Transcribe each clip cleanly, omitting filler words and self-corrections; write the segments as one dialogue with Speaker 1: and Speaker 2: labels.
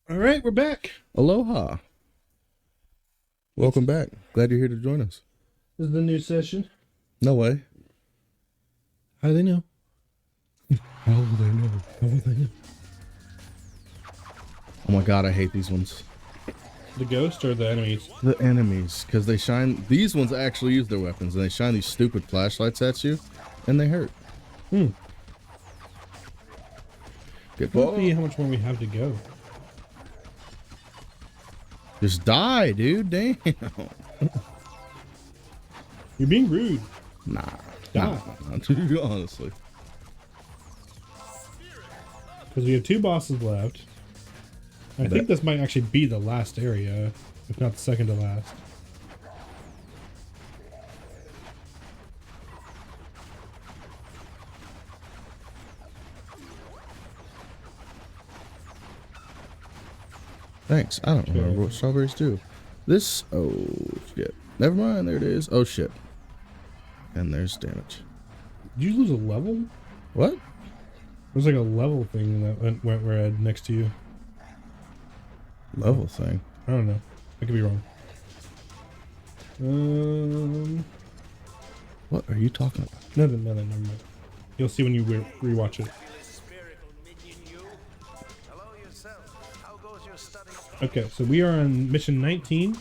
Speaker 1: All right, we're back.
Speaker 2: Aloha. Welcome back. Glad you're here to join us.
Speaker 1: This is the new session.
Speaker 2: No way.
Speaker 1: How do they know?
Speaker 2: How will they know? How will they know? Oh my god, I hate these ones.
Speaker 1: The ghost or the enemies?
Speaker 2: The enemies, because they shine. These ones actually use their weapons, and they shine these stupid flashlights at you, and they hurt.
Speaker 1: Let's
Speaker 2: Good.
Speaker 1: see how much more we have to go.
Speaker 2: Just die, dude. Damn.
Speaker 1: You're being rude.
Speaker 2: Nah.
Speaker 1: Die.
Speaker 2: Nah, honestly.
Speaker 1: Because we have 2 bosses left. I think this might actually be the last area, if not the second to last.
Speaker 2: Thanks. I don't remember what strawberries do. This. Oh, shit. Never mind. There it is. Oh, shit. And there's damage.
Speaker 1: Did you lose a level?
Speaker 2: What?
Speaker 1: There's like a level thing that went red next to you.
Speaker 2: Level thing?
Speaker 1: I don't know. I could be wrong.
Speaker 2: What are you talking about?
Speaker 1: Nothing, never mind. You'll see when you rewatch it. Okay, so we are on mission 19.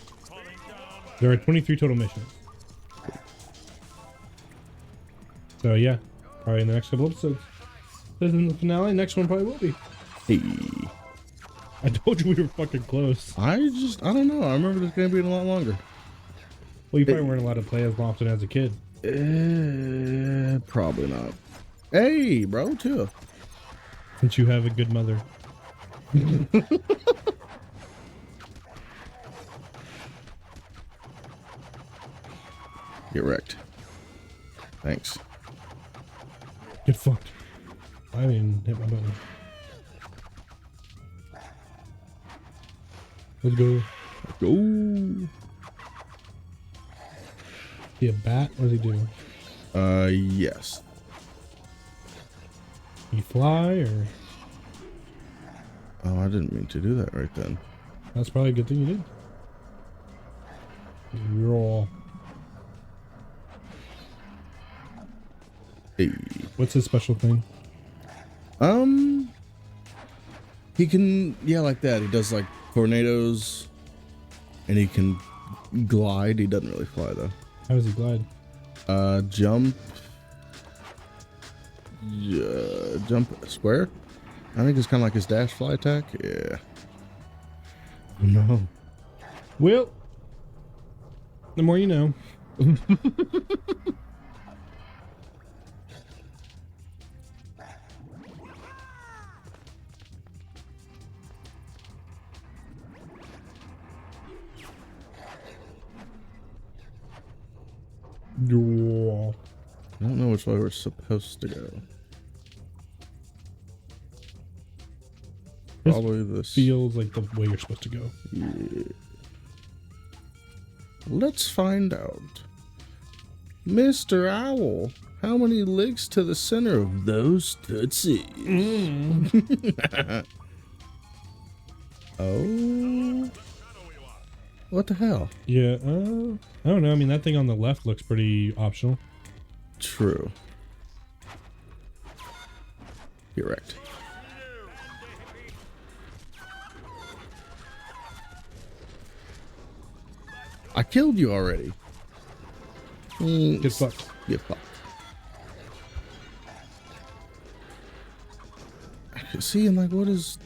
Speaker 1: There are 23 total missions. So yeah, probably in the next couple episodes. This isn't the finale. Next one probably will be.
Speaker 2: Hey.
Speaker 1: I told you we were fucking close.
Speaker 2: I don't know. I remember this game being a lot longer.
Speaker 1: Well, you probably weren't allowed to play as often as a kid.
Speaker 2: Probably not. Hey, bro, chill.
Speaker 1: Since you have a good mother.
Speaker 2: Get wrecked. Thanks.
Speaker 1: Get fucked. I didn't hit my button. Let's go.
Speaker 2: Let's go.
Speaker 1: He a bat? What does he do?
Speaker 2: Yes.
Speaker 1: He fly or?
Speaker 2: Oh, I didn't mean to do that right then.
Speaker 1: That's probably a good thing you did. Roll.
Speaker 2: Hey.
Speaker 1: What's his special thing?
Speaker 2: He can, yeah, like that. He does like tornadoes, and he can glide. He doesn't really fly though.
Speaker 1: How does he glide?
Speaker 2: Jump. Jump square. I think it's kind of like his dash fly attack. Yeah. No.
Speaker 1: Well, the more you know.
Speaker 2: I don't know which way we're supposed to go. Probably this.
Speaker 1: Feels like the way you're supposed to go.
Speaker 2: Yeah. Let's find out. Mr. Owl, how many legs to the center of those tootsies? Oh. What the hell?
Speaker 1: Yeah, I don't know. I mean, that thing on the left looks pretty optional.
Speaker 2: True. You're right. I killed you already.
Speaker 1: Get fucked.
Speaker 2: Get fucked. See, I'm like, what is...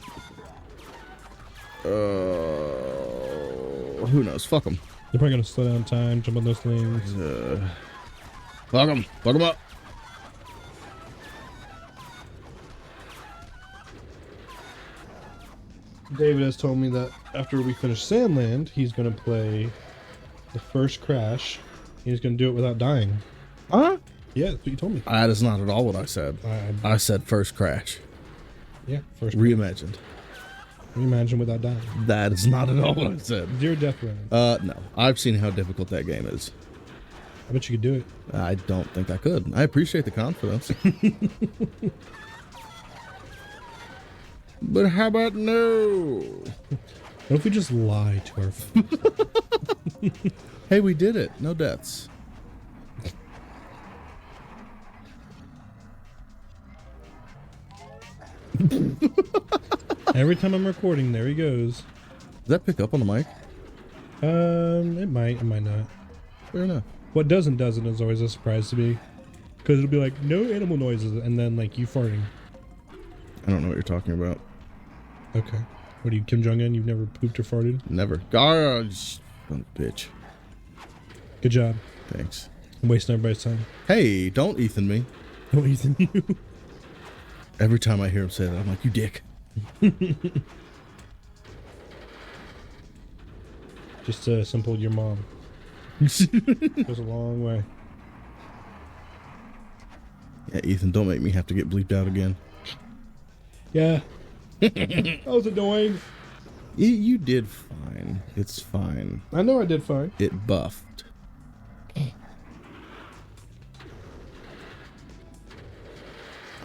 Speaker 2: who knows? Fuck them.
Speaker 1: They're probably gonna slow down time, jump on those things.
Speaker 2: Fuck them. Fuck them up.
Speaker 1: David has told me that after we finish Sandland, he's gonna play the first Crash. He's gonna do it without dying.
Speaker 2: Huh?
Speaker 1: Yeah, that's what you told me.
Speaker 2: That is not at all what I said. I said first Crash.
Speaker 1: Yeah, first.
Speaker 2: Reimagined.
Speaker 1: Reimagine without dying.
Speaker 2: That is not at all what I said.
Speaker 1: Zero death round.
Speaker 2: No. I've seen how difficult that game is.
Speaker 1: I bet you could do it.
Speaker 2: I don't think I could. I appreciate the confidence. But how about no?
Speaker 1: What if we just lie to our friends?
Speaker 2: Hey, we did it. No deaths.
Speaker 1: Every time I'm recording, there he goes.
Speaker 2: Does that pick up on the mic?
Speaker 1: It might not.
Speaker 2: Fair enough.
Speaker 1: What doesn't is always a surprise to me. Because it'll be like, no animal noises, and then like you farting.
Speaker 2: I don't know what you're talking about.
Speaker 1: Okay. What are you, Kim Jong-un? You've never pooped or farted?
Speaker 2: Never. God, son of a bitch.
Speaker 1: Good job.
Speaker 2: Thanks.
Speaker 1: I'm wasting everybody's time.
Speaker 2: Hey, don't Ethan me.
Speaker 1: No, Ethan, you.
Speaker 2: Every time I hear him say that, I'm like, you dick.
Speaker 1: Just simple your mom. Goes a long way.
Speaker 2: Yeah, Ethan, don't make me have to get bleeped out again.
Speaker 1: Yeah. That was annoying.
Speaker 2: You did fine. It's fine.
Speaker 1: I know I did fine.
Speaker 2: It buffed.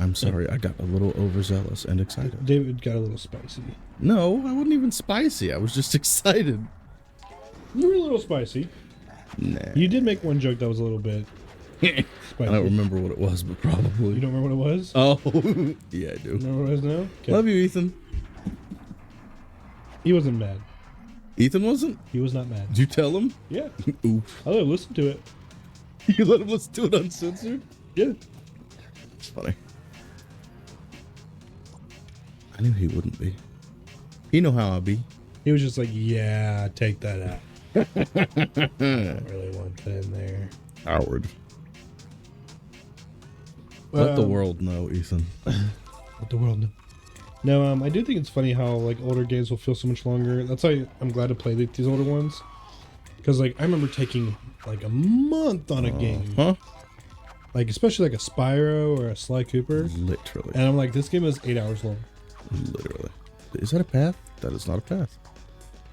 Speaker 2: I'm sorry, I got a little overzealous and excited.
Speaker 1: David got a little spicy.
Speaker 2: No, I wasn't even spicy. I was just excited.
Speaker 1: You were a little spicy.
Speaker 2: Nah.
Speaker 1: You did make one joke that was a little bit spicy.
Speaker 2: I don't remember what it was, but probably.
Speaker 1: You don't remember what it was?
Speaker 2: Oh, yeah, I do.
Speaker 1: Remember what it was now? Okay.
Speaker 2: Love you, Ethan.
Speaker 1: He wasn't mad.
Speaker 2: Ethan wasn't?
Speaker 1: He was not mad.
Speaker 2: Did you tell him?
Speaker 1: Yeah.
Speaker 2: Oof.
Speaker 1: I let him listen to it.
Speaker 2: You let him listen to it uncensored?
Speaker 1: Yeah.
Speaker 2: It's funny. I knew he wouldn't be. He know how I be.
Speaker 1: He was just like, yeah, take that out. I don't really want that in there.
Speaker 2: Howard. Let the world know, Ethan.
Speaker 1: Let the world know. No, I do think it's funny how like older games will feel so much longer. That's why I'm glad to play these older ones. Because like I remember taking like a month on a game.
Speaker 2: Huh?
Speaker 1: Like especially like a Spyro or a Sly Cooper.
Speaker 2: Literally.
Speaker 1: And I'm like, this game is 8 hours long.
Speaker 2: Literally. Is that a path? That is not a path.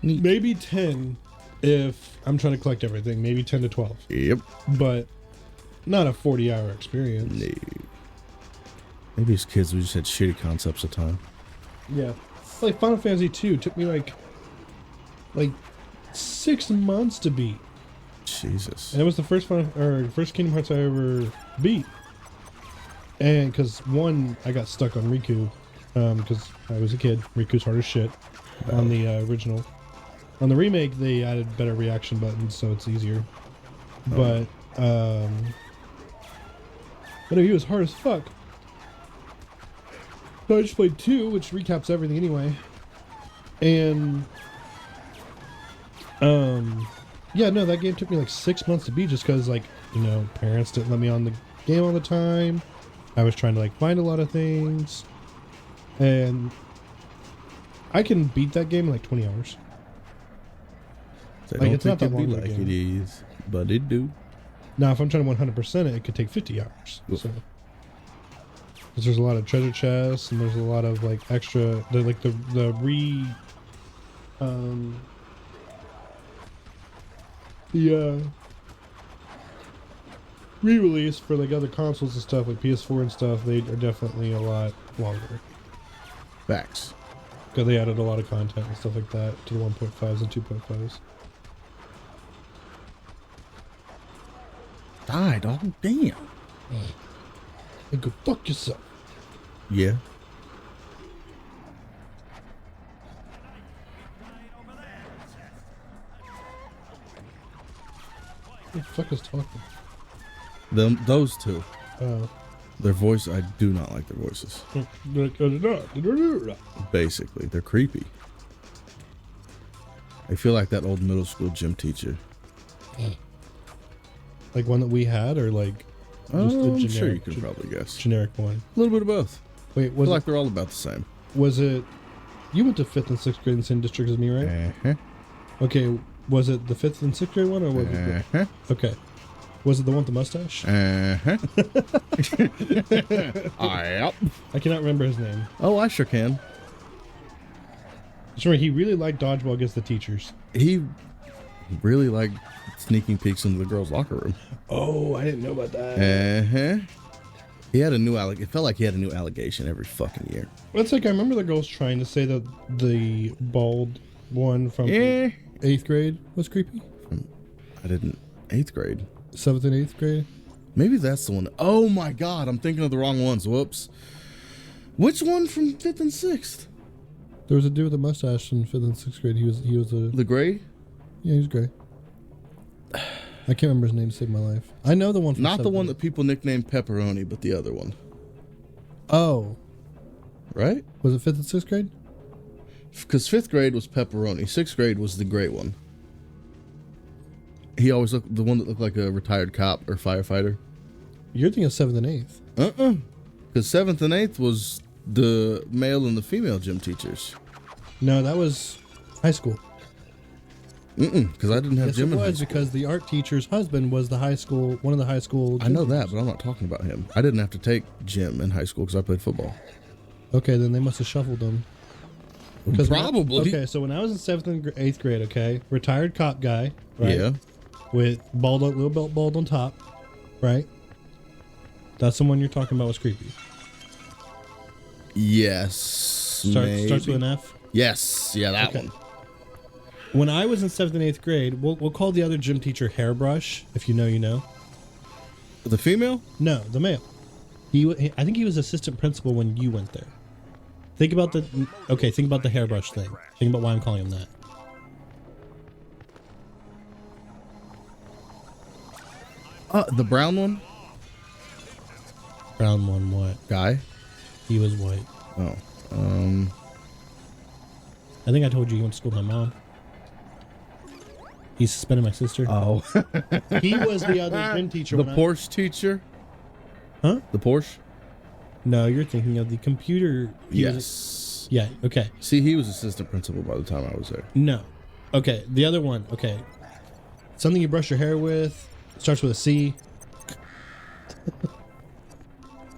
Speaker 2: Neat.
Speaker 1: Maybe 10 if I'm trying to collect everything. Maybe 10 to 12.
Speaker 2: Yep.
Speaker 1: But not a 40-hour experience.
Speaker 2: No. Maybe as kids we just had shitty concepts of time.
Speaker 1: Yeah. Like Final Fantasy 2 took me like 6 months to beat.
Speaker 2: Jesus.
Speaker 1: And it was the first Kingdom Hearts I ever beat. And because one, I got stuck on Riku, because I was a kid. Riku's hard as shit on the original. On the remake, they added better reaction buttons, so it's easier. But no, he was hard as fuck. So I just played 2, which recaps everything anyway. And yeah, no, that game took me like 6 months to beat just because, like, you know, parents didn't let me on the game all the time. I was trying to like find a lot of things, and I can beat that game in like 20 hours.
Speaker 2: They
Speaker 1: Like,
Speaker 2: don't
Speaker 1: it's not
Speaker 2: think
Speaker 1: that
Speaker 2: it'd be
Speaker 1: long of a
Speaker 2: like
Speaker 1: game.
Speaker 2: it is, but it do.
Speaker 1: Now, if I'm trying to 100% it, it could take 50 hours. So, because there's a lot of treasure chests and there's a lot of like extra, the re-release for like other consoles and stuff, like PS4 and stuff. They are definitely a lot longer
Speaker 2: Facts.
Speaker 1: because they added a lot of content and stuff like that to the 1.5s and 2.5s.
Speaker 2: Die, dog. Damn.
Speaker 1: And go fuck yourself.
Speaker 2: Yeah.
Speaker 1: Who the fuck is talking?
Speaker 2: Those two.
Speaker 1: Oh.
Speaker 2: Their voice, I do not like their voices. Basically, they're creepy. I feel like that old middle school gym teacher.
Speaker 1: Like one that we had, or like
Speaker 2: Oh,
Speaker 1: just a
Speaker 2: I'm
Speaker 1: generic,
Speaker 2: sure you can probably guess.
Speaker 1: generic one.
Speaker 2: A little bit of both.
Speaker 1: Wait,
Speaker 2: I
Speaker 1: was
Speaker 2: feel
Speaker 1: it,
Speaker 2: like they're all about the same.
Speaker 1: was it? You went to 5th and 6th grade in the same district as me, right?
Speaker 2: Uh-huh.
Speaker 1: Okay, was it the 5th and 6th grade one, or was it?
Speaker 2: Uh-huh.
Speaker 1: Okay, was it the one with the mustache?
Speaker 2: Uh-huh. Yep.
Speaker 1: I cannot remember his name.
Speaker 2: Oh, I sure can.
Speaker 1: Just remember, he really liked dodgeball against the teachers.
Speaker 2: He really liked sneaking peeks into the girls' locker room.
Speaker 1: Oh, I didn't know about that.
Speaker 2: Uh-huh. He had a new it felt like he had a new allegation every fucking year.
Speaker 1: It's like I remember the girls trying to say that the bald one from 8th grade was creepy.
Speaker 2: I didn't. 8th grade.
Speaker 1: 7th and 8th grade.
Speaker 2: Maybe that's the one. Oh my God, I'm thinking of the wrong ones. Whoops. Which one from 5th and 6th?
Speaker 1: There was a dude with a mustache in 5th and 6th grade. He was
Speaker 2: the gray.
Speaker 1: Yeah, he was gray. I can't remember his name to save my life. I know the one from
Speaker 2: Not the one that people nicknamed Pepperoni, but the other one.
Speaker 1: Oh.
Speaker 2: Right?
Speaker 1: Was it 5th and 6th grade?
Speaker 2: Because 5th grade was Pepperoni. 6th grade was the gray one. He always looked the one that looked like a retired cop or firefighter.
Speaker 1: You're thinking of 7th and 8th.
Speaker 2: Because 7th and 8th was the male and the female gym teachers.
Speaker 1: No, that was high school.
Speaker 2: Because I didn't have gym in high
Speaker 1: was
Speaker 2: school.
Speaker 1: because the art teacher's husband was one of the high school gym
Speaker 2: I know
Speaker 1: teachers.
Speaker 2: that, but I'm not talking about him. I didn't have to take gym in high school because I played football.
Speaker 1: Okay, then they must have shuffled them.
Speaker 2: Probably.
Speaker 1: Okay, so when I was in 7th and 8th grade, okay, retired cop guy, right?
Speaker 2: Yeah.
Speaker 1: With little bald on top, right? That's the one you're talking about was creepy.
Speaker 2: Yes.
Speaker 1: Starts with an F?
Speaker 2: Yes. Yeah, that one.
Speaker 1: When I was in 7th and 8th grade, we'll call the other gym teacher Hairbrush. If you know, you know.
Speaker 2: The female?
Speaker 1: No, the male. I think he was assistant principal when you went there. Think about the Hairbrush thing. Think about why I'm calling him that.
Speaker 2: The brown one?
Speaker 1: Brown one, what?
Speaker 2: Guy?
Speaker 1: He was white.
Speaker 2: Oh.
Speaker 1: I think I told you he went to school with my mom. He suspended my sister.
Speaker 2: Oh.
Speaker 1: He was the other gym teacher.
Speaker 2: The Porsche teacher?
Speaker 1: Huh?
Speaker 2: The Porsche?
Speaker 1: No, you're thinking of the computer.
Speaker 2: Yes.
Speaker 1: Yeah, okay.
Speaker 2: See, he was assistant principal by the time I was there.
Speaker 1: No. Okay, the other one. Okay. Something you brush your hair with. Starts with a C.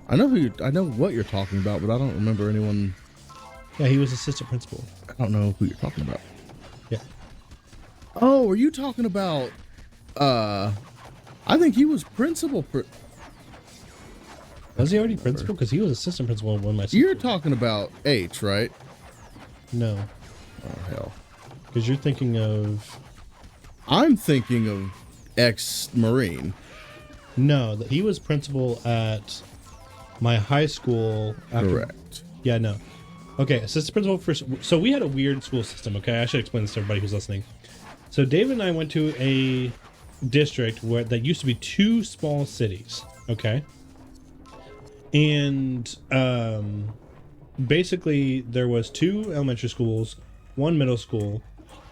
Speaker 2: I know what you're talking about, but I don't remember anyone.
Speaker 1: Yeah, he was assistant principal.
Speaker 2: I don't know who you're talking about.
Speaker 1: Yeah.
Speaker 2: Oh, are you talking about I think he was principal.
Speaker 1: Was he already principal? Because he was assistant principal when my sister.
Speaker 2: You're talking about H, right?
Speaker 1: No.
Speaker 2: Oh, hell.
Speaker 1: Because you're thinking of...
Speaker 2: I'm thinking of ex-Marine.
Speaker 1: No, he was principal at my high school.
Speaker 2: Correct.
Speaker 1: Yeah, no. Okay, assistant principal for... So we had a weird school system, okay? I should explain this to everybody who's listening. So David and I went to a district that used to be 2 small cities, okay? And basically there was 2 elementary schools, 1 middle school,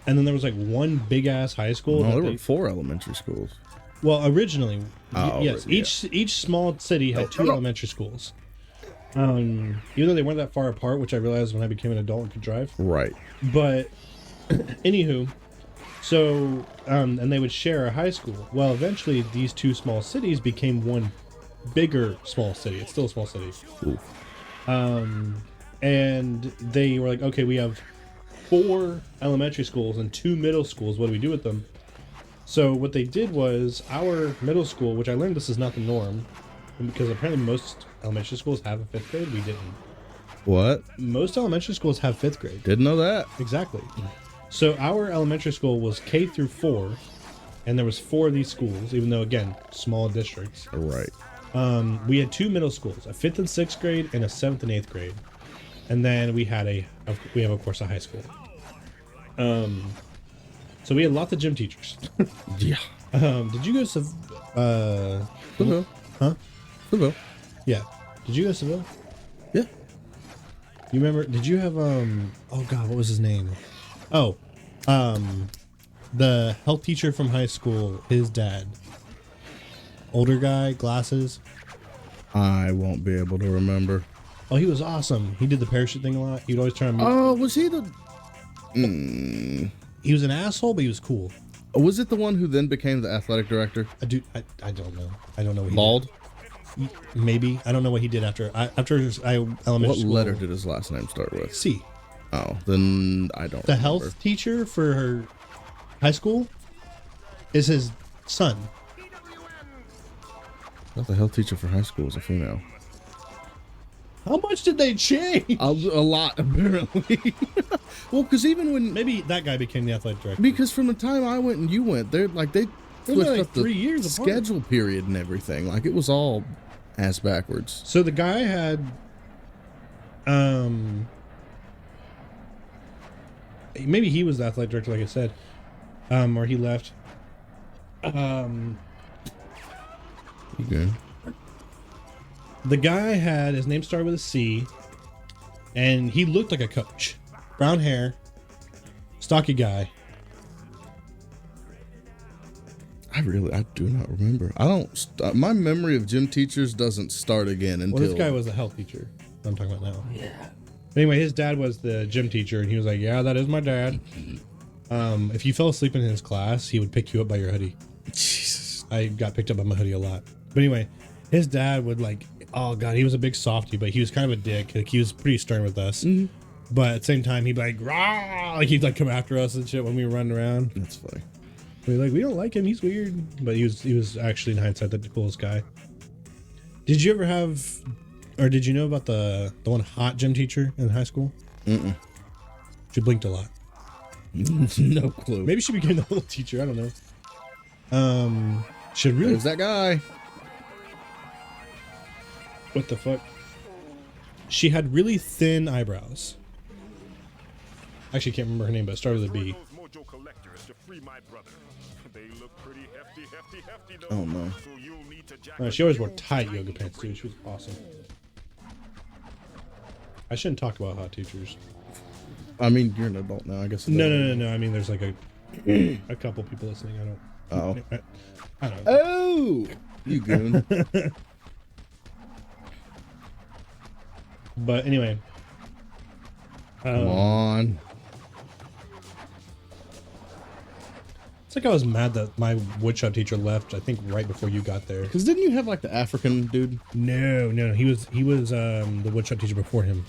Speaker 1: and then there was like 1 big ass high school.
Speaker 2: No, there were 4 elementary schools.
Speaker 1: Well, originally, yes.
Speaker 2: Yeah.
Speaker 1: Each small city had 2 elementary schools. Even though they weren't that far apart, which I realized when I became an adult and could drive.
Speaker 2: Right.
Speaker 1: But anywho, so and they would share a high school. Well, eventually these 2 small cities became 1 bigger small city. It's still a small city.
Speaker 2: Ooh.
Speaker 1: And they were like, okay, we have 4 elementary schools and 2 middle schools. What do we do with them? So what they did was our middle school, which I learned this is not the norm, because apparently most elementary schools have a 5th grade. We didn't.
Speaker 2: What?
Speaker 1: Most elementary schools have 5th grade.
Speaker 2: Didn't know that.
Speaker 1: Exactly. So our elementary school was K through 4, and there was 4 of these schools, even though, again, small districts.
Speaker 2: Right.
Speaker 1: We had 2 middle schools, a 5th and 6th grade and a 7th and 8th grade. And then we have, of course, a high school. So we had lots of gym teachers.
Speaker 2: Yeah.
Speaker 1: Did you go to
Speaker 2: Seville.
Speaker 1: Huh?
Speaker 2: Seville.
Speaker 1: Yeah. Did you go to Seville?
Speaker 2: Yeah.
Speaker 1: You remember, did you have, oh God, what was his name? Oh, the health teacher from high school, his dad. Older guy, glasses.
Speaker 2: I won't be able to remember.
Speaker 1: Oh, he was awesome. He did the parachute thing a lot. He'd always try to meet.
Speaker 2: Oh, was he the...
Speaker 1: He was an asshole, but he was cool.
Speaker 2: Was it the one who then became the athletic director?
Speaker 1: I don't know. I don't know what he
Speaker 2: Bald?
Speaker 1: did. Maybe. I don't know what he did after elementary
Speaker 2: What
Speaker 1: school.
Speaker 2: letter did his last name start with?
Speaker 1: C.
Speaker 2: Oh, then I don't
Speaker 1: The
Speaker 2: remember.
Speaker 1: health teacher for her high school, is his son.
Speaker 2: I thought the health teacher for high school was a female.
Speaker 1: How much did they change?
Speaker 2: A lot, apparently. Well, because even when
Speaker 1: Maybe that guy became the athletic director.
Speaker 2: because from the time I went and you went, they switched
Speaker 1: like
Speaker 2: up the
Speaker 1: 3 years apart.
Speaker 2: schedule period and everything. Like it was all ass backwards.
Speaker 1: So the guy had, maybe he was the athletic director, like I said, or he left.
Speaker 2: You good?
Speaker 1: The guy had, his name started with a C, and he looked like a coach. Brown hair, stocky guy.
Speaker 2: I do not remember. I don't. My memory of gym teachers doesn't start again until.
Speaker 1: Well, this guy was the health teacher I'm talking about now. Yeah. Anyway, his dad was the gym teacher, and he was like, yeah, that is my dad. If you fell asleep in his class, he would pick you up by your hoodie.
Speaker 2: Jesus.
Speaker 1: I got picked up by my hoodie a lot. But anyway, his dad would like, oh God, he was a big softy, but he was kind of a dick. Like, he was pretty stern with us. Mm-hmm. But at the same time, he'd be like, rah! Like, he'd like come after us and shit when we were running around.
Speaker 2: That's funny.
Speaker 1: We're like, we don't like him. He's weird. But he was actually, in hindsight, the coolest guy. Did you ever have, or did you know about the one hot gym teacher in high school?
Speaker 2: Mm-mm.
Speaker 1: She blinked a lot.
Speaker 2: No clue.
Speaker 1: Maybe she became the whole teacher. I don't know. Should really.
Speaker 2: There's that guy.
Speaker 1: What the fuck? She had really thin eyebrows. Actually, can't remember her name, but it started with a B.
Speaker 2: Oh no.
Speaker 1: She always wore tight yoga pants too. She was awesome. I shouldn't talk about hot teachers.
Speaker 2: I mean, you're an adult now. I guess.
Speaker 1: No. I mean, there's like a couple people listening. I don't.
Speaker 2: Oh.
Speaker 1: I don't know.
Speaker 2: Oh, you goon.
Speaker 1: But anyway.
Speaker 2: Come on.
Speaker 1: It's like I was mad that my woodshop teacher left, I think right before you got there.
Speaker 2: Because didn't you have like the African dude?
Speaker 1: No. He was the woodshop teacher before him.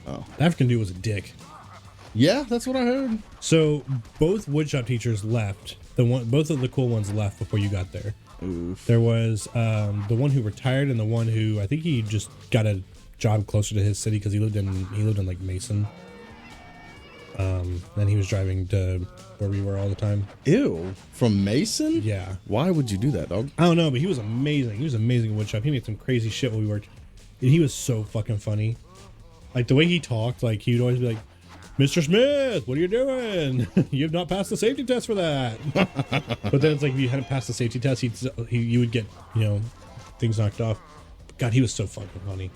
Speaker 2: Oh.
Speaker 1: The African dude was a dick.
Speaker 2: Yeah, that's what I heard.
Speaker 1: So both woodshop teachers left. Both of the cool ones left before you got there.
Speaker 2: Oof.
Speaker 1: There was the one who retired and the one who I think he just got a job closer to his city because he lived in like Mason. Then he was driving to where we were all the time.
Speaker 2: Ew. From Mason?
Speaker 1: Yeah.
Speaker 2: Why would you do that, dog?
Speaker 1: I don't know, but he was amazing. He was amazing at woodshop. He made some crazy shit when we worked. And he was so fucking funny. Like the way he talked, like he would always be like, Mr. Smith, what are you doing? You have not passed the safety test for that. But then it's like if you hadn't passed the safety test, you would get, things knocked off. God, he was so fucking funny.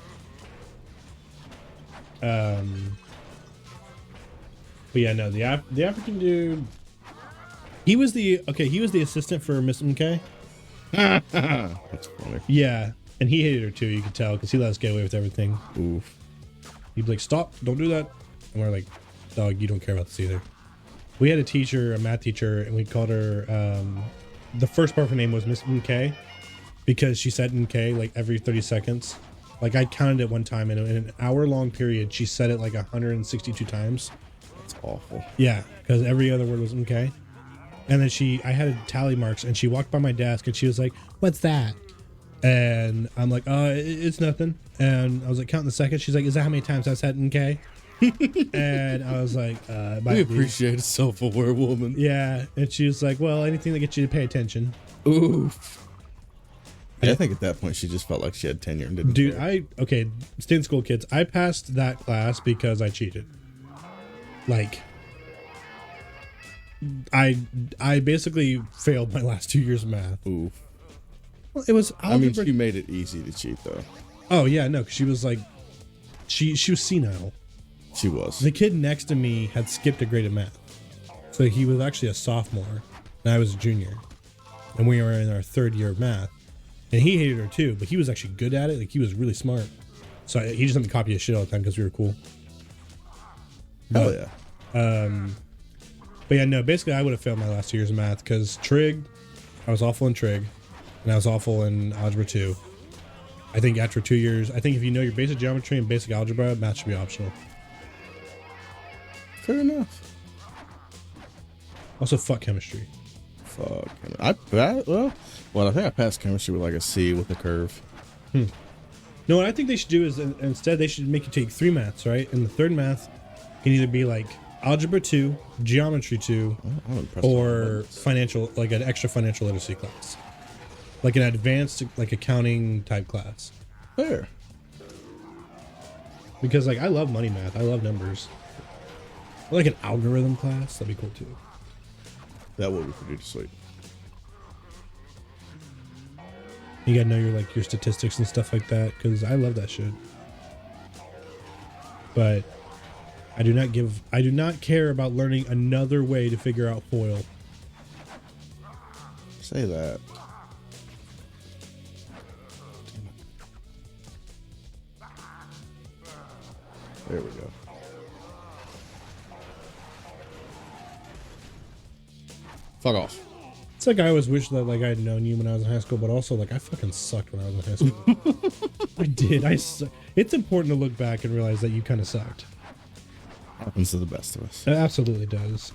Speaker 1: But yeah, no, the African dude, he was the assistant for Miss MK.
Speaker 2: That's funny.
Speaker 1: Yeah, and he hated her too, you could tell, because he let us get away with everything.
Speaker 2: Oof.
Speaker 1: He'd be like, stop, don't do that. And we're like, dog, you don't care about this either. We had a math teacher, and we called her, the first part of her name was Miss MK, because she said MK like every 30 seconds. Like I counted it one time, and in an hour-long period, she said it like 162 times.
Speaker 2: That's awful.
Speaker 1: Yeah, because every other word was MK. And then I had tally marks, and she walked by my desk, and she was like, what's that? And I'm like, it's nothing. And I was like, counting the seconds. She's like, is that how many times I said MK? And I was like,
Speaker 2: we appreciate a self-aware woman.
Speaker 1: Yeah. And she was like, well, anything that gets you to pay attention.
Speaker 2: Oof. Yeah, I think at that point she just felt like she had tenure and didn't care.
Speaker 1: Okay, stay in school, kids. I passed that class because I cheated. Like, I basically failed my last 2 years of math.
Speaker 2: Oof.
Speaker 1: Well, it was algebra.
Speaker 2: I mean, she made it easy to cheat, though.
Speaker 1: Oh, yeah, no, because she was like, she was senile.
Speaker 2: She was.
Speaker 1: The kid next to me had skipped a grade of math. So he was actually a sophomore, and I was a junior. And we were in our third year of math. And he hated her too, but he was actually good at it. Like, he was really smart. So he just let me copy his shit all the time because we were cool.
Speaker 2: Hell yeah.
Speaker 1: But yeah, no, basically I would have failed my last 2 years of math because trig, I was awful in trig, and I was awful in algebra 2. I think after 2 years, I think if you know your basic geometry and basic algebra, math should be optional.
Speaker 2: Fair enough.
Speaker 1: Also, fuck chemistry.
Speaker 2: fuck. I think I passed chemistry with like a C with a curve.
Speaker 1: No, what I think they should do is instead they should make you take 3 maths, right? And the third math can either be like algebra 2, geometry 2, or financial, like an extra financial literacy class, like an advanced like accounting type class.
Speaker 2: Fair.
Speaker 1: Because like I love money math, I love numbers. Or like an algorithm class, that'd be cool too.
Speaker 2: That would be pretty sweet.
Speaker 1: You gotta know your statistics and stuff like that, because I love that shit. But I do not care about learning another way to figure out FOIL.
Speaker 2: Say that. There we go. Fuck off.
Speaker 1: It's like I always wish that like I had known you when I was in high school, but also like I fucking sucked when I was in high school. I did. It's important to look back and realize that you kind of sucked.
Speaker 2: Happens to the best of us.
Speaker 1: It absolutely does.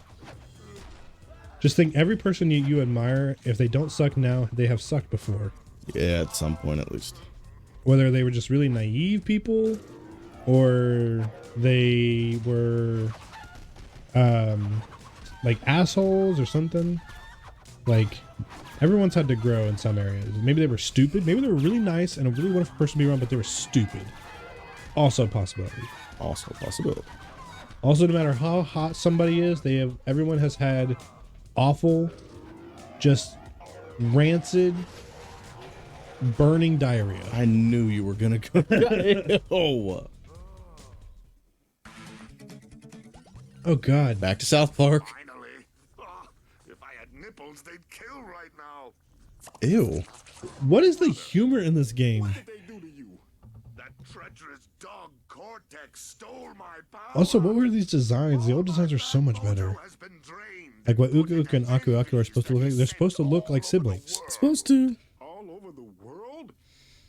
Speaker 1: Just think, every person you admire, if they don't suck now, they have sucked before.
Speaker 2: Yeah, at some point at least.
Speaker 1: Whether they were just really naive people, or they were like assholes or something. Like, everyone's had to grow in some areas. Maybe they were stupid. Maybe they were really nice and a really wonderful person to be around, but they were stupid. Also a possibility.
Speaker 2: Also a possibility.
Speaker 1: Also, no matter how hot somebody is, everyone has had awful, just rancid, burning diarrhea.
Speaker 2: I knew you were gonna go. Oh.
Speaker 1: Oh God.
Speaker 2: Back to South Park.
Speaker 3: Finally. Oh, if I had nipples, they'd kill right now.
Speaker 2: Ew.
Speaker 1: What is the humor in this game?
Speaker 3: What did they do to you? That treacherous dog Cortex stole my power.
Speaker 1: Also, what were these designs? The old designs are so much better.
Speaker 3: Has been drained.
Speaker 1: Like what Uka Uka and Aku Aku are supposed to look like. They're supposed to look like siblings.
Speaker 2: Supposed to.
Speaker 3: All over the world?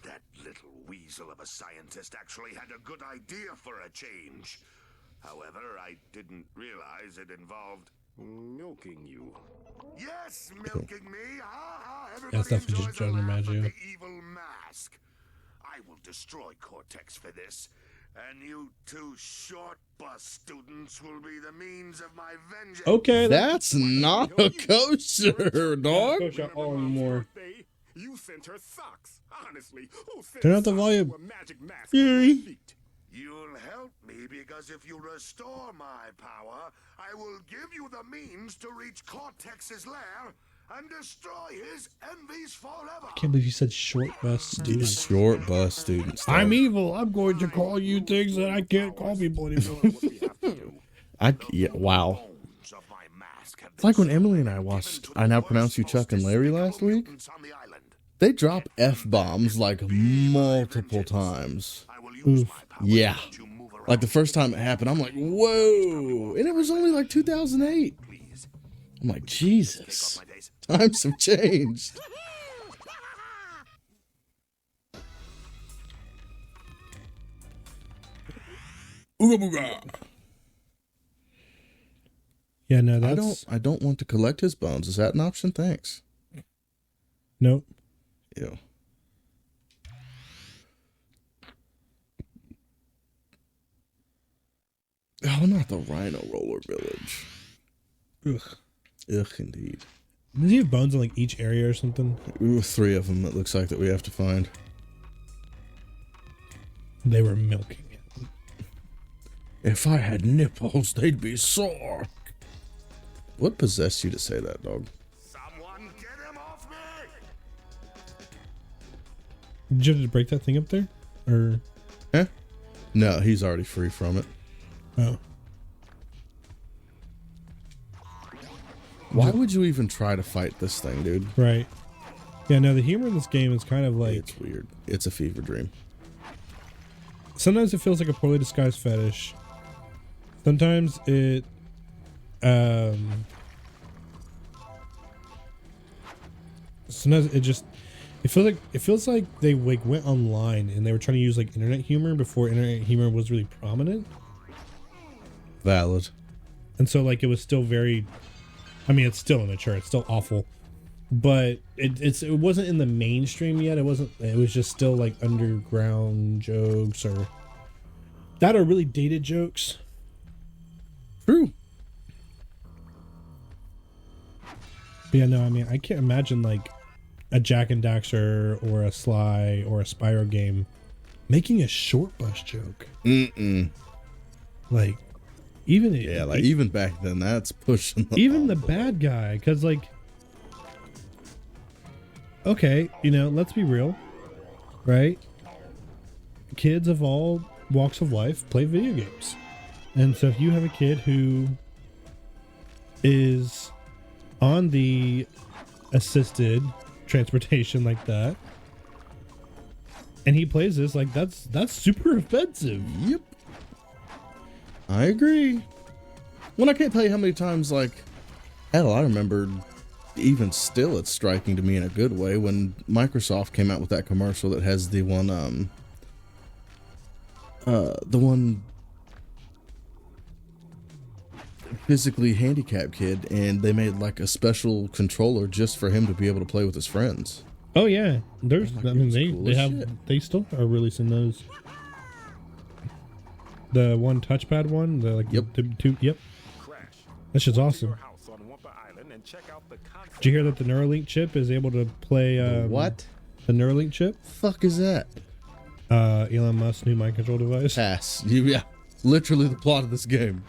Speaker 3: That little weasel of a scientist actually had a good idea for a change. However, I didn't realize it involved milking you. Yes, milking me. Ha ha. Everybody
Speaker 1: stuff is just
Speaker 3: enjoys a
Speaker 1: trying to
Speaker 3: laugh
Speaker 1: imagine
Speaker 3: at
Speaker 1: you.
Speaker 3: the evil mask. I will destroy Cortex for this, and you two short bus students will be the means of my vengeance.
Speaker 1: Okay.
Speaker 2: That's not a kosher, dog.
Speaker 1: Go shot all anymore.
Speaker 3: You sent her socks. Honestly, who sent
Speaker 1: Turn out the
Speaker 3: socks
Speaker 1: volume.
Speaker 3: to a magic mask
Speaker 2: Yay.
Speaker 3: with feet? You'll help me because if you restore my power, I will give you the means to reach Cortex's lair and destroy his envies forever.
Speaker 1: I can't believe you said short bus student.
Speaker 2: Short bus students. dog.
Speaker 1: I'm evil. I'm going to call you things that I can't call people anymore.
Speaker 2: Wow.
Speaker 3: Bones of my mask have
Speaker 2: It's like when
Speaker 3: been
Speaker 2: Emily and I watched I Now Pronounce You Chuck and Larry last week.
Speaker 3: mutants on the island.
Speaker 2: They drop F-bombs like multiple times.
Speaker 3: I will use my power
Speaker 2: Yeah.
Speaker 3: to let you move around.
Speaker 2: Like the first time it happened, I'm like, whoa. And it was only like 2008.
Speaker 3: Please,
Speaker 2: I'm like,
Speaker 3: take
Speaker 2: Jesus.
Speaker 3: off my days.
Speaker 2: Times have changed. Ooga booga.
Speaker 1: Yeah, no, that's
Speaker 2: I don't want to collect his bones. Is that an option? Thanks.
Speaker 1: nope.
Speaker 2: Ew. Oh, not the Rhino Roller Village.
Speaker 1: Ugh.
Speaker 2: Ugh, indeed.
Speaker 1: Does he have bones in like each area or something?
Speaker 2: Ooh, 3 of them it looks like that we have to find.
Speaker 1: They were milking it.
Speaker 2: If I had nipples, they'd be sore. What possessed you to say that, dog?
Speaker 3: Someone get him off me!
Speaker 1: Did you have to break that thing up there? Or
Speaker 2: Huh? No, he's already free from it.
Speaker 1: oh.
Speaker 2: Why would you even try to fight this thing, dude?
Speaker 1: Right. Yeah, no, the humor in this game is kind of like
Speaker 2: It's weird. It's a fever dream.
Speaker 1: sometimes it feels like a poorly disguised fetish. Sometimes it sometimes it feels like they like went online and they were trying to use like internet humor before internet humor was really prominent.
Speaker 2: Valid.
Speaker 1: And so like it was still very, I mean, it's still immature, it's still awful, but it wasn't in the mainstream yet. It wasn't. It was just still like underground jokes or that are really dated jokes.
Speaker 2: True.
Speaker 1: But yeah, no, I mean, I can't imagine like a Jack and Daxter or a Sly or a Spyro game making a short bus joke. Like, even
Speaker 2: even back then, that's pushing.
Speaker 1: Even the bad guy, because like, okay, let's be real, right? Kids of all walks of life play video games, and so if you have a kid who is on the assisted transportation like that, and he plays this, like that's super offensive.
Speaker 2: Yep, I agree. Well, I can't tell you how many times, like, hell, I remember, even still, it's striking to me in a good way when Microsoft came out with that commercial that has the one physically handicapped kid, and they made like a special controller just for him to be able to play with his friends.
Speaker 1: Oh yeah, there's. I mean,
Speaker 2: cool
Speaker 1: they
Speaker 2: as
Speaker 1: have.
Speaker 2: shit.
Speaker 1: They still are releasing those. The one touchpad one. The like.
Speaker 2: Yep.
Speaker 1: The two. Yep. That shit's awesome. Did you hear that the Neuralink chip is able to play?
Speaker 2: What?
Speaker 1: The Neuralink chip?
Speaker 2: Fuck is that?
Speaker 1: Elon Musk's new mind control device.
Speaker 2: Pass. Yeah, literally the plot of this game.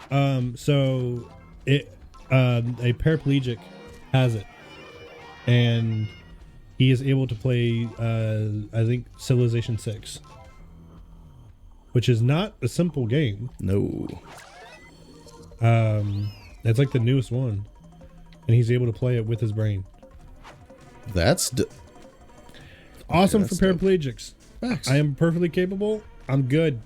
Speaker 1: So it a paraplegic has it, and he is able to play I think Civilization 6, which is not a simple game.
Speaker 2: No.
Speaker 1: It's like the newest one, and he's able to play it with his brain.
Speaker 2: That's
Speaker 1: Awesome
Speaker 2: that's
Speaker 1: for
Speaker 2: dope.
Speaker 1: paraplegics.
Speaker 2: facts.
Speaker 1: I am perfectly capable. I'm good.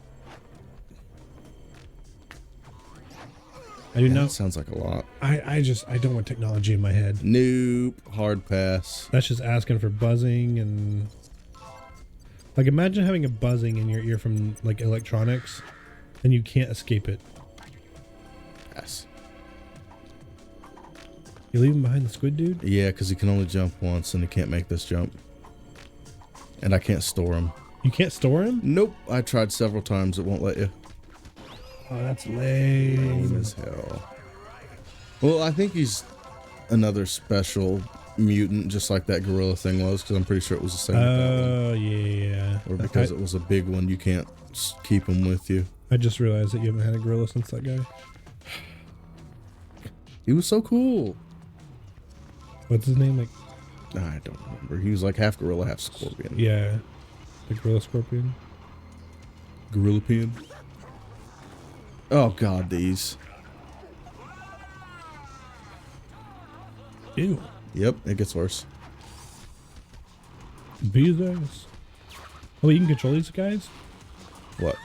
Speaker 1: I do
Speaker 2: That
Speaker 1: not.
Speaker 2: sounds like a lot.
Speaker 1: I don't want technology in my head.
Speaker 2: Nope. Hard pass.
Speaker 1: That's just asking for buzzing and like imagine having a buzzing in your ear from like electronics and you can't escape it.
Speaker 2: Pass.
Speaker 1: You leaving behind the squid dude?
Speaker 2: Yeah, because he can only jump once and he can't make this jump. And I can't store him.
Speaker 1: You can't store him?
Speaker 2: Nope. I tried several times. It won't let you.
Speaker 1: Oh, that's lame.
Speaker 2: Lame as hell. Well, I think he's another special mutant, just like that gorilla thing was, because I'm pretty sure it was the same. with that one.
Speaker 1: Oh yeah.
Speaker 2: Or because it was a big one, you can't keep him with you.
Speaker 1: I just realized that you haven't had a gorilla since that guy.
Speaker 2: He was so cool.
Speaker 1: What's his name? Like
Speaker 2: I don't remember. He was like half gorilla, half scorpion.
Speaker 1: yeah, the gorilla scorpion.
Speaker 2: Gorillapian. Oh god, these.
Speaker 1: Ew.
Speaker 2: Yep, it gets worse.
Speaker 1: Bezos. Oh, you can control these guys?
Speaker 2: What?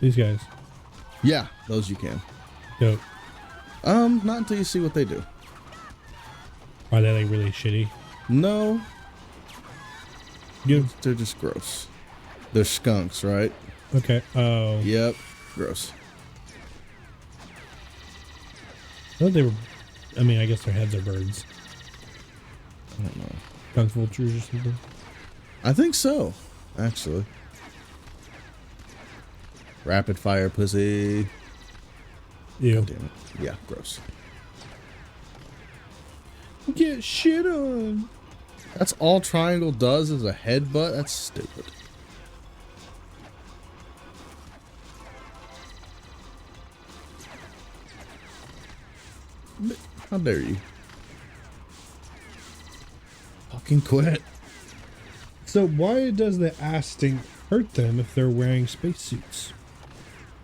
Speaker 1: These guys.
Speaker 2: Yeah, those you can.
Speaker 1: Dope.
Speaker 2: Not until you see what they do.
Speaker 1: Are they like really shitty?
Speaker 2: No,
Speaker 1: Good.
Speaker 2: they're just gross. They're skunks, right?
Speaker 1: Okay. Oh.
Speaker 2: Yep, gross.
Speaker 1: I thought they were. I mean, I guess their heads are birds.
Speaker 2: I don't know.
Speaker 1: Skunk vultures or something.
Speaker 2: I think so, actually. Rapid fire pussy.
Speaker 1: Ew.
Speaker 2: Damn it. Yeah, gross.
Speaker 1: Get shit on.
Speaker 2: That's all Triangle does is a headbutt? That's stupid. How dare you? Fucking quit.
Speaker 1: So why does the ass stink hurt them if they're wearing spacesuits?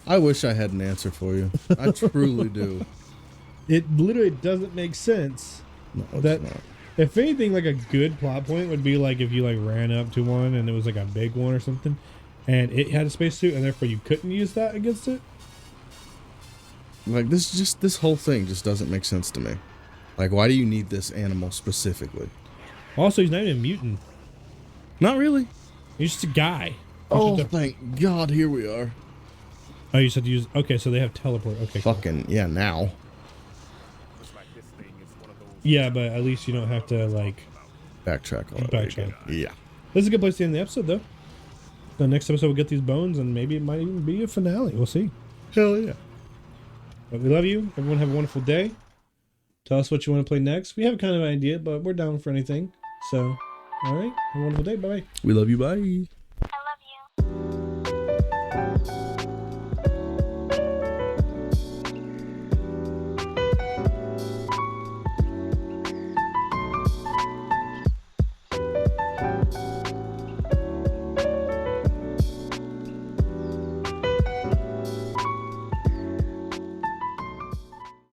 Speaker 2: I wish I had an answer for you. I truly do.
Speaker 1: It literally doesn't make sense.
Speaker 2: No, it's
Speaker 1: That-
Speaker 2: not.
Speaker 1: If anything, like a good plot point would be like if you like ran up to one and it was like a big one or something, and it had a spacesuit and therefore you couldn't use that against it.
Speaker 2: Like this whole thing just doesn't make sense to me. Like, why do you need this animal specifically?
Speaker 1: Also, he's not even a mutant.
Speaker 2: Not really.
Speaker 1: He's just a guy.
Speaker 2: Oh,
Speaker 1: He's just
Speaker 2: thank God, here we are.
Speaker 1: Oh, you said to use. Okay, so they have teleport. Okay. Cool.
Speaker 2: Fucking yeah, now.
Speaker 1: Yeah, but at least you don't have to like
Speaker 2: Backtrack all the way
Speaker 1: backtrack.
Speaker 2: again. Yeah.
Speaker 1: This is a good place to end the episode, though. The next episode we'll get these bones, and maybe it might even be a finale. We'll see.
Speaker 2: Hell yeah.
Speaker 1: But we love you. Everyone have a wonderful day. Tell us what you want to play next. We have kind of an idea, but we're down for anything. So, all right. Have a wonderful day. Bye-bye.
Speaker 2: We love you. Bye.